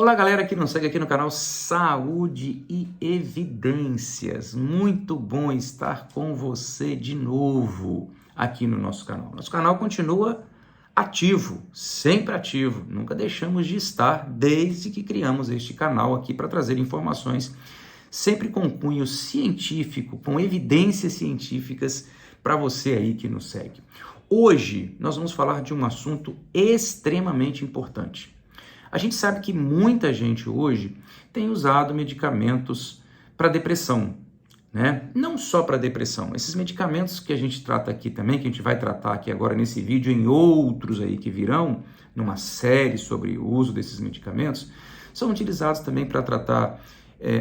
Olá, galera que nos segue aqui no canal Saúde e Evidências. Muito bom estar com você de novo aqui no nosso canal. Nosso canal continua ativo, sempre ativo. Nunca deixamos de estar desde que criamos este canal aqui para trazer informações sempre com cunho científico, com evidências científicas para você aí que nos segue. Hoje nós vamos falar de um assunto extremamente importante. A gente sabe que muita gente hoje tem usado medicamentos para depressão, né? Não só para depressão, esses medicamentos que a gente trata aqui também, que a gente vai tratar aqui agora nesse vídeo, em outros aí que virão, numa série sobre o uso desses medicamentos, são utilizados também para tratar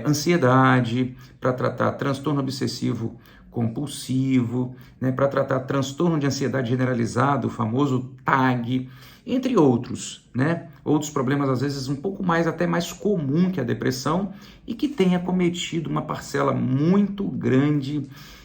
ansiedade, para tratar transtorno obsessivo compulsivo, né, para tratar transtorno de ansiedade generalizado, o famoso TAG, entre outros, né? Outros problemas, às vezes, um pouco mais, até mais comum que a depressão e que tem acometido uma parcela muito grande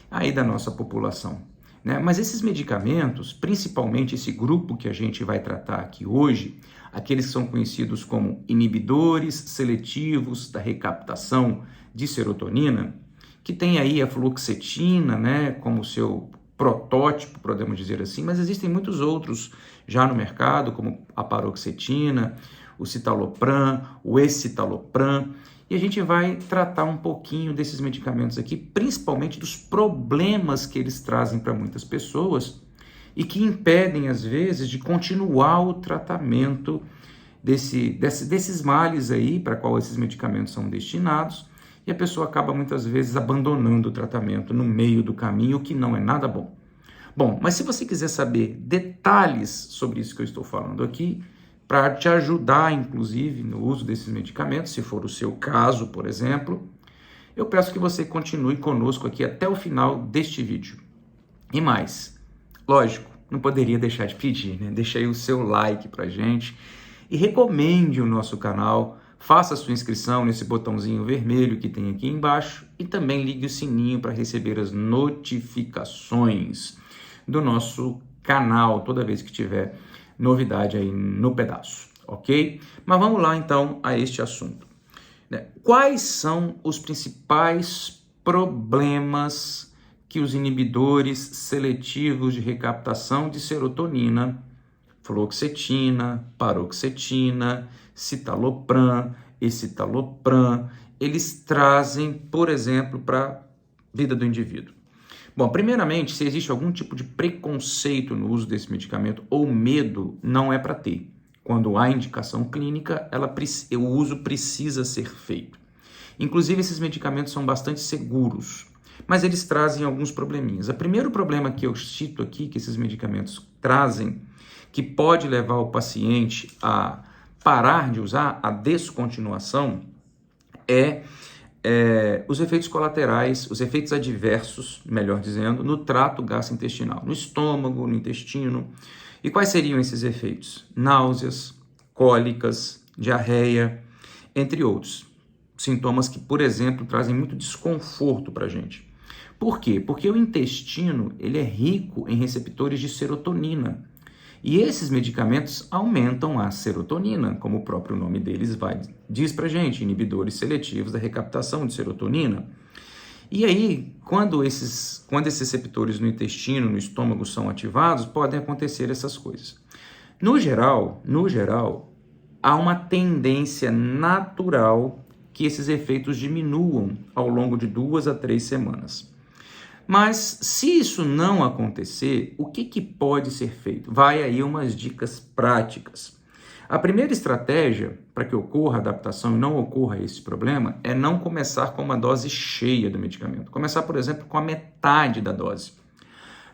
aí da nossa população, né? Mas esses medicamentos, principalmente esse grupo que a gente vai tratar aqui hoje, aqueles que são conhecidos como inibidores seletivos da recaptação de serotonina, que tem aí a fluoxetina, né, como seu protótipo, podemos dizer assim, mas existem muitos outros já no mercado, como a paroxetina, o citalopram, o escitalopram, e a gente vai tratar um pouquinho desses medicamentos aqui, principalmente dos problemas que eles trazem para muitas pessoas e que impedem, às vezes, de continuar o tratamento desses males aí, para qual esses medicamentos são destinados, e a pessoa acaba muitas vezes abandonando o tratamento no meio do caminho, o que não é nada bom. Bom, mas se você quiser saber detalhes sobre isso que eu estou falando aqui, para te ajudar, inclusive, no uso desses medicamentos, se for o seu caso, por exemplo, eu peço que você continue conosco aqui até o final deste vídeo. E mais, lógico, não poderia deixar de pedir, né? Deixa aí o seu like pra gente e recomende o nosso canal. Faça a sua inscrição nesse botãozinho vermelho que tem aqui embaixo e também ligue o sininho para receber as notificações do nosso canal toda vez que tiver novidade aí no pedaço, ok? Mas vamos lá então a este assunto. Quais são os principais problemas que os inibidores seletivos de recaptação de serotonina, fluoxetina, paroxetina, citalopram, escitalopram, eles trazem, por exemplo, para a vida do indivíduo? Bom, primeiramente, se existe algum tipo de preconceito no uso desse medicamento ou medo, não é para ter. Quando há indicação clínica, o uso precisa ser feito. Inclusive, esses medicamentos são bastante seguros, mas eles trazem alguns probleminhas. O primeiro problema que eu cito aqui, que esses medicamentos trazem, que pode levar o paciente a parar de usar, a descontinuação, os efeitos colaterais, os efeitos adversos, melhor dizendo, no trato gastrointestinal, no estômago, no intestino. E quais seriam esses efeitos? Náuseas, cólicas, diarreia, entre outros. Sintomas que, por exemplo, trazem muito desconforto para a gente. Por quê? Porque o intestino ele é rico em receptores de serotonina. E esses medicamentos aumentam a serotonina, como o próprio nome deles diz pra gente, inibidores seletivos da recaptação de serotonina. E aí, quando esses receptores no intestino, no estômago são ativados, podem acontecer essas coisas. No geral, há uma tendência natural que esses efeitos diminuam ao longo de 2 a 3 semanas. Mas se isso não acontecer, o que pode ser feito? Vai aí umas dicas práticas. A primeira estratégia para que ocorra a adaptação e não ocorra esse problema é não começar com uma dose cheia do medicamento. Começar, por exemplo, com a metade da dose.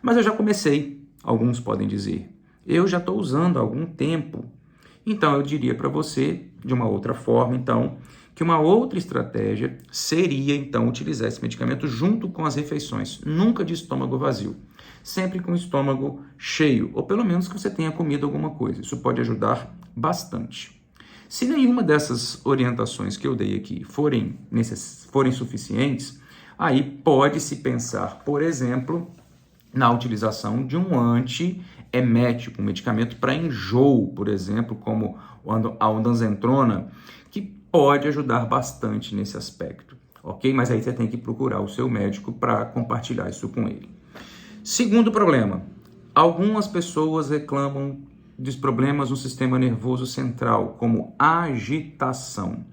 Mas eu já comecei, alguns podem dizer. Eu já estou usando há algum tempo. Então eu diria para você, de uma outra forma, então, que uma outra estratégia seria, então, utilizar esse medicamento junto com as refeições, nunca de estômago vazio, sempre com o estômago cheio, ou pelo menos que você tenha comido alguma coisa. Isso pode ajudar bastante. Se nenhuma dessas orientações que eu dei aqui forem suficientes, aí pode-se pensar, por exemplo, na utilização de um emético, um medicamento para enjoo, por exemplo, como a ondansetrona, que pode ajudar bastante nesse aspecto, ok? Mas aí você tem que procurar o seu médico para compartilhar isso com ele. Segundo problema, algumas pessoas reclamam dos problemas no sistema nervoso central, como agitação.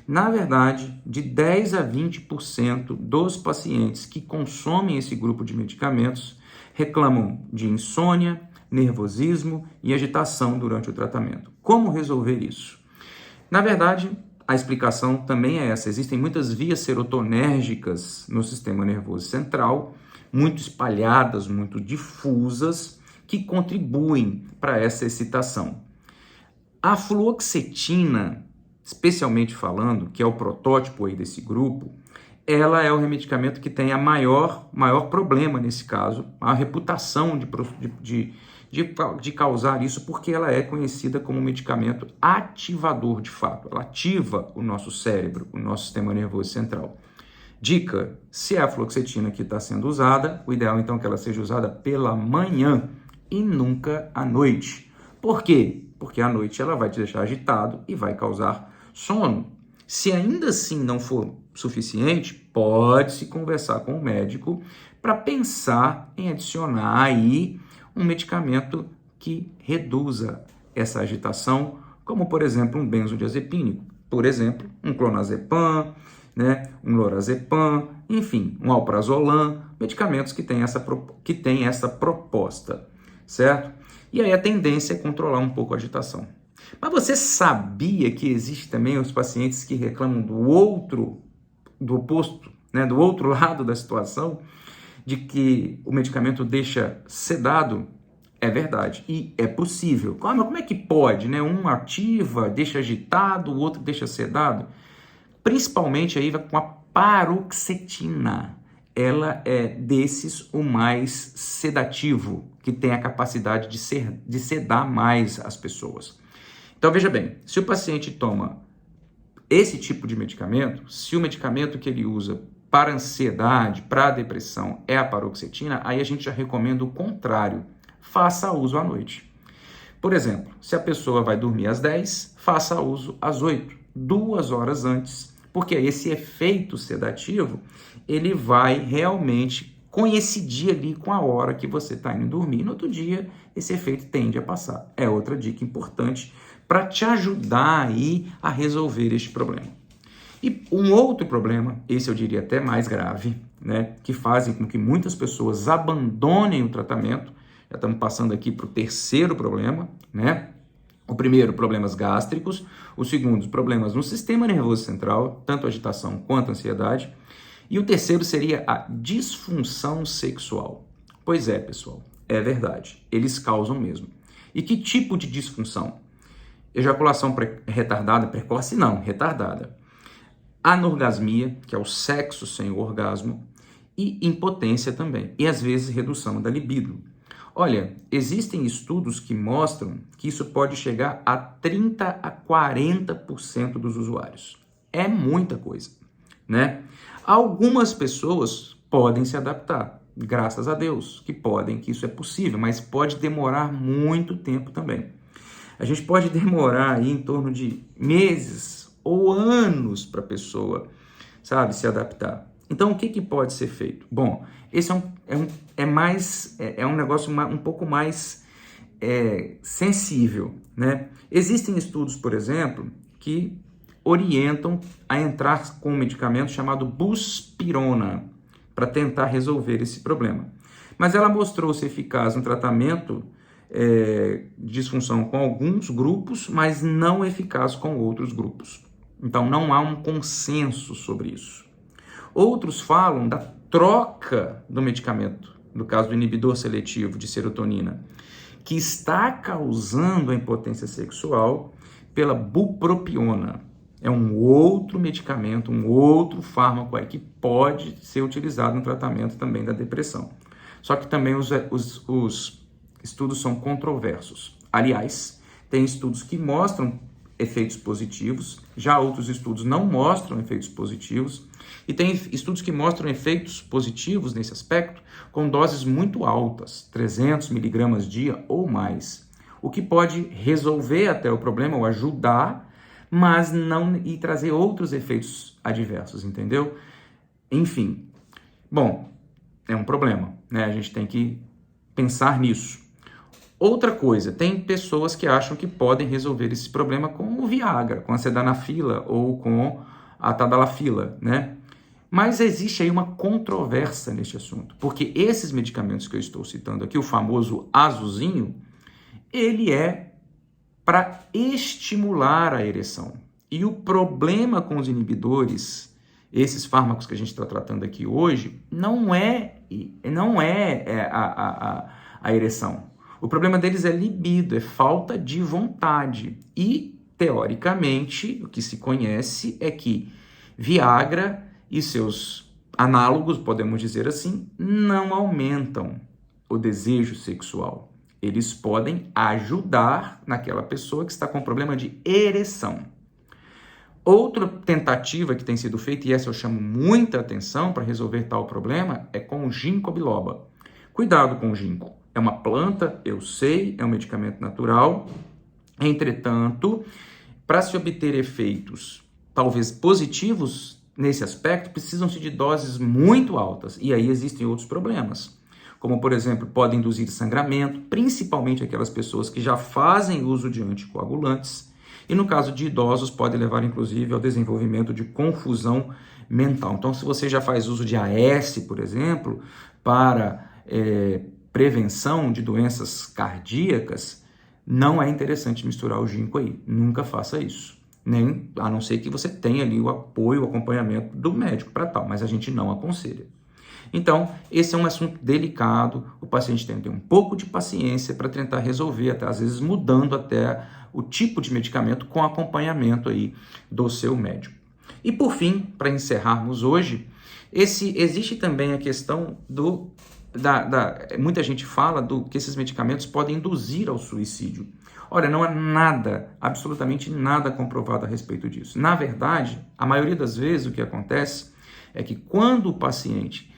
Na verdade, de 10 a 20% dos pacientes que consomem esse grupo de medicamentos reclamam de insônia, nervosismo e agitação durante o tratamento. Como resolver isso? Na verdade, a explicação também é essa. Existem muitas vias serotonérgicas no sistema nervoso central, muito espalhadas, muito difusas, que contribuem para essa excitação. A fluoxetina, especialmente falando, que é o protótipo aí desse grupo, ela é o medicamento que tem a maior problema nesse caso, a reputação de causar isso, porque ela é conhecida como um medicamento ativador de fato. Ela ativa o nosso cérebro, o nosso sistema nervoso central. Dica, se é a fluoxetina que está sendo usada, o ideal então é que ela seja usada pela manhã e nunca à noite. Por quê? Porque à noite ela vai te deixar agitado e vai causar sono. Se ainda assim não for suficiente, pode-se conversar com o médico para pensar em adicionar aí um medicamento que reduza essa agitação, como por exemplo um benzodiazepínico, por exemplo um clonazepam, um lorazepam, enfim, um alprazolam, medicamentos que têm essa proposta, certo? E aí a tendência é controlar um pouco a agitação. Mas você sabia que existe também os pacientes que reclamam do oposto, do outro lado da situação, de que o medicamento deixa sedado? É verdade, e é possível. Mas como é que pode, Um ativa, deixa agitado, o outro deixa sedado? Principalmente aí com a paroxetina. Ela é desses o mais sedativo, que tem a capacidade de sedar mais as pessoas. Então veja bem, se o paciente toma esse tipo de medicamento, se o medicamento que ele usa para ansiedade, para depressão é a paroxetina, aí a gente já recomenda o contrário, faça uso à noite. Por exemplo, se a pessoa vai dormir às 10, faça uso às 8, 2 horas antes, porque esse efeito sedativo, ele vai realmente coincidir ali com a hora que você está indo dormir. No outro dia, esse efeito tende a passar. É outra dica importante para te ajudar aí a resolver este problema. E um outro problema, esse eu diria até mais grave, que fazem com que muitas pessoas abandonem o tratamento. Já estamos passando aqui para o terceiro problema, O primeiro, problemas gástricos. O segundo, problemas no sistema nervoso central, tanto agitação quanto ansiedade. E o terceiro seria a disfunção sexual. Pois é, pessoal, é verdade, eles causam mesmo. E que tipo de disfunção? Ejaculação retardada, precoce? Não, retardada. Anorgasmia, que é o sexo sem o orgasmo, e impotência também, e às vezes redução da libido. Olha, existem estudos que mostram que isso pode chegar a 30 a 40% dos usuários. É muita coisa, Algumas pessoas podem se adaptar, graças a Deus, que isso é possível, mas pode demorar muito tempo também. A gente pode demorar aí em torno de meses ou anos para a pessoa, se adaptar. Então, o que pode ser feito? Bom, esse é um negócio um pouco mais sensível, Existem estudos, por exemplo, que orientam a entrar com um medicamento chamado buspirona para tentar resolver esse problema. Mas ela mostrou-se eficaz no tratamento de disfunção com alguns grupos, mas não eficaz com outros grupos. Então, não há um consenso sobre isso. Outros falam da troca do medicamento, no caso do inibidor seletivo de serotonina, que está causando a impotência sexual pela bupropiona. É um outro medicamento, um outro fármaco aí que pode ser utilizado no tratamento também da depressão. Só que também os estudos são controversos. Aliás, tem estudos que mostram efeitos positivos, já outros estudos não mostram efeitos positivos, e tem estudos que mostram efeitos positivos nesse aspecto com doses muito altas, 300 miligramas dia ou mais, o que pode resolver até o problema ou ajudar, mas não e trazer outros efeitos adversos, entendeu? Enfim, bom, é um problema, né? A gente tem que pensar nisso. Outra coisa, tem pessoas que acham que podem resolver esse problema com o Viagra, com a sildenafila ou com a tadalafila, né? Mas existe aí uma controvérsia neste assunto, porque esses medicamentos que eu estou citando aqui, o famoso azulzinho, ele é para estimular a ereção. E o problema com os inibidores, esses fármacos que a gente está tratando aqui hoje, não é a ereção. O problema deles é libido, é falta de vontade. E, teoricamente, o que se conhece é que Viagra e seus análogos, podemos dizer assim, não aumentam o desejo sexual. Eles podem ajudar naquela pessoa que está com problema de ereção. Outra tentativa que tem sido feita, e essa eu chamo muita atenção para resolver tal problema, é com o ginkgo biloba. Cuidado com o ginkgo. É uma planta, eu sei, é um medicamento natural. Entretanto, para se obter efeitos talvez positivos nesse aspecto, precisam-se de doses muito altas. E aí existem outros problemas, como, por exemplo, pode induzir sangramento, principalmente aquelas pessoas que já fazem uso de anticoagulantes. E no caso de idosos, pode levar, inclusive, ao desenvolvimento de confusão mental. Então, se você já faz uso de AS, por exemplo, para prevenção de doenças cardíacas, não é interessante misturar o ginkgo aí. Nunca faça isso. Nem, a não ser que você tenha ali o apoio, o acompanhamento do médico para tal, mas a gente não aconselha. Então, esse é um assunto delicado, o paciente tem que ter um pouco de paciência para tentar resolver, até às vezes mudando até o tipo de medicamento com acompanhamento aí do seu médico. E por fim, para encerrarmos hoje, existe também a questão muita gente fala que esses medicamentos podem induzir ao suicídio. Olha, não há nada, absolutamente nada comprovado a respeito disso. Na verdade, a maioria das vezes o que acontece é que quando o paciente,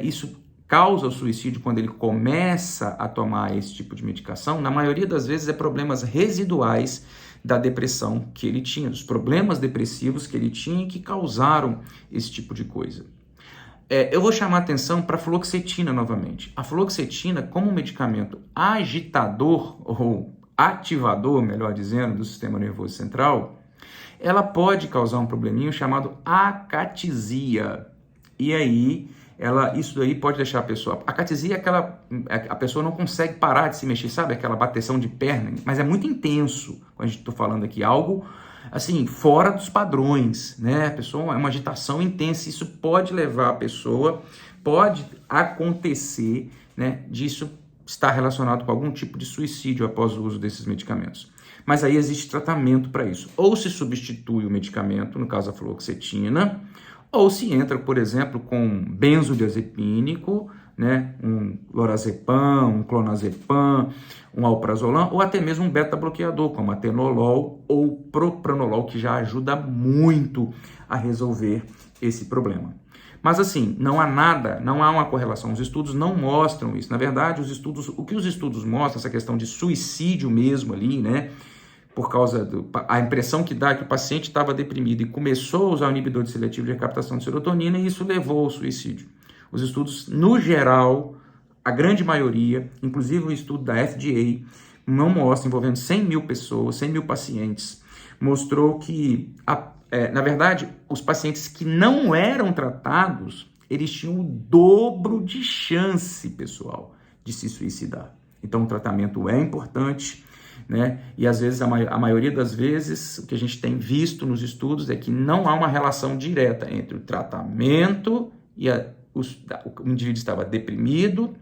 isso causa o suicídio quando ele começa a tomar esse tipo de medicação, na maioria das vezes é problemas residuais da depressão que ele tinha, dos problemas depressivos que ele tinha e que causaram esse tipo de coisa. Eu vou chamar a atenção para a fluoxetina novamente. A fluoxetina, como medicamento agitador ou ativador, melhor dizendo, do sistema nervoso central, ela pode causar um probleminha chamado acatisia. E aí, isso daí pode deixar a pessoa... Acatisia é a pessoa não consegue parar de se mexer, sabe? Aquela bateção de perna, mas é muito intenso. Quando a gente está falando aqui algo assim, fora dos padrões, né? A pessoa é uma agitação intensa, isso pode levar a pessoa, pode acontecer, né, disso estar relacionado com algum tipo de suicídio após o uso desses medicamentos. Mas aí existe tratamento para isso. Ou se substitui o medicamento, no caso a fluoxetina, ou se entra, por exemplo, com benzodiazepínico, né, um lorazepam, um clonazepam, um alprazolam, ou até mesmo um beta-bloqueador, como atenolol ou propranolol, que já ajuda muito a resolver esse problema. Mas assim, não há uma correlação, os estudos não mostram isso. Na verdade, o que os estudos mostram, essa questão de suicídio mesmo ali, né, por causa a impressão que dá é que o paciente estava deprimido e começou a usar o inibidor de seletivo de recaptação de serotonina e isso levou ao suicídio. Os estudos, no geral, a grande maioria, inclusive o estudo da FDA, não mostra, envolvendo 100 mil pessoas, 100 mil pacientes, mostrou que, na verdade, os pacientes que não eram tratados, eles tinham o dobro de chance, pessoal, de se suicidar. Então, o tratamento é importante, né? E às vezes, a maioria das vezes, o que a gente tem visto nos estudos é que não há uma relação direta entre o tratamento e o indivíduo estava deprimido,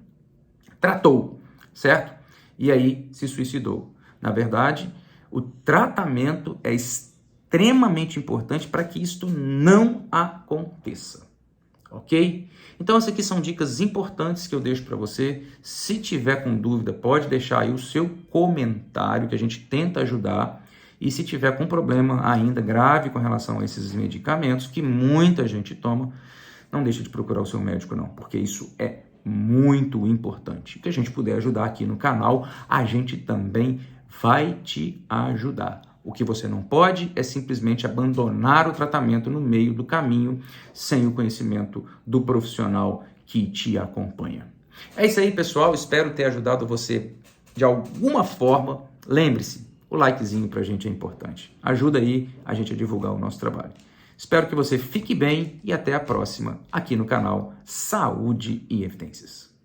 tratou, certo? E aí se suicidou. Na verdade, o tratamento é extremamente importante para que isto não aconteça, ok? Então, essas aqui são dicas importantes que eu deixo para você. Se tiver com dúvida, pode deixar aí o seu comentário, que a gente tenta ajudar. E se tiver com problema ainda grave com relação a esses medicamentos, que muita gente toma, não deixe de procurar o seu médico não, porque isso é muito importante. O que a gente puder ajudar aqui no canal, a gente também vai te ajudar. O que você não pode é simplesmente abandonar o tratamento no meio do caminho, sem o conhecimento do profissional que te acompanha. É isso aí, pessoal. Espero ter ajudado você de alguma forma. Lembre-se, o likezinho pra gente é importante. Ajuda aí a gente a divulgar o nosso trabalho. Espero que você fique bem e até a próxima aqui no canal Saúde e Evidências.